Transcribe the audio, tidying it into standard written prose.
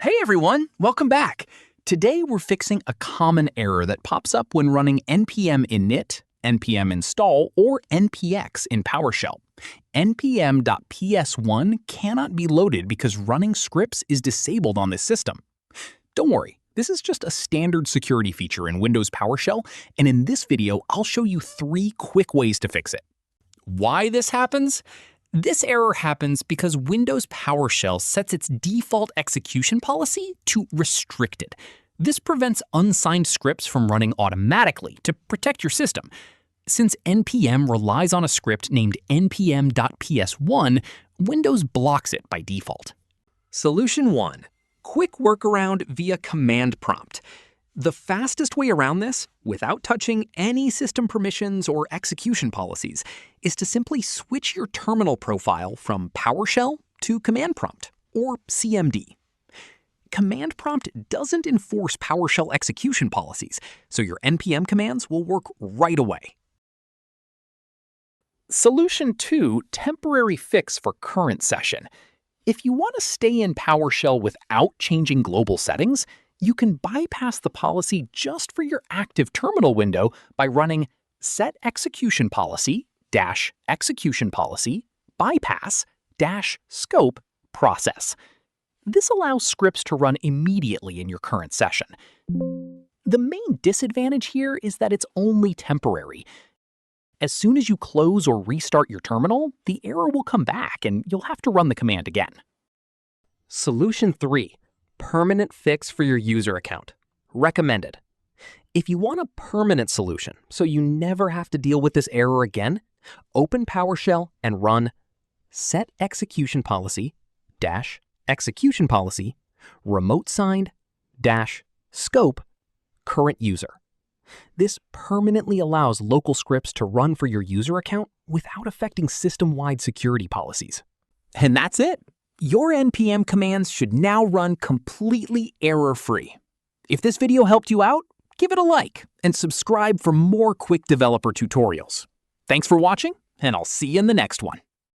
Hey everyone, welcome back. Today we're fixing a common error that pops up when running npm init, npm install, or npx in PowerShell. npm.ps1 cannot be loaded because running scripts is disabled on this system. Don't worry, this is just a standard security feature in Windows PowerShell, and in this video I'll show you 3 quick ways to fix it. Why this happens? This error happens because Windows PowerShell sets its default execution policy to restricted. This prevents unsigned scripts from running automatically to protect your system. Since npm relies on a script named npm.ps1, Windows blocks it by default. Solution 1. Quick workaround via command prompt. The fastest way around this, without touching any system permissions or execution policies, is to simply switch your terminal profile from PowerShell to command prompt, or CMD. Command prompt doesn't enforce PowerShell execution policies, so your npm commands will work right away. Solution 2, temporary fix for current session. If you want to stay in PowerShell without changing global settings, you can bypass the policy just for your active terminal window by running Set-ExecutionPolicy-executionPolicy bypass-scope process. This allows scripts to run immediately in your current session. The main disadvantage here is that it's only temporary. As soon as you close or restart your terminal, the error will come back and you'll have to run the command again. Solution 3. Permanent fix for your user account. Recommended. If you want a permanent solution, so you never have to deal with this error again, open PowerShell and run Set-ExecutionPolicy-executionPolicy RemoteSigned-scope CurrentUser. This permanently allows local scripts to run for your user account without affecting system-wide security policies. And that's it. Your npm commands should now run completely error-free. If this video helped you out, give it a like and subscribe for more quick developer tutorials. Thanks for watching, and I'll see you in the next one.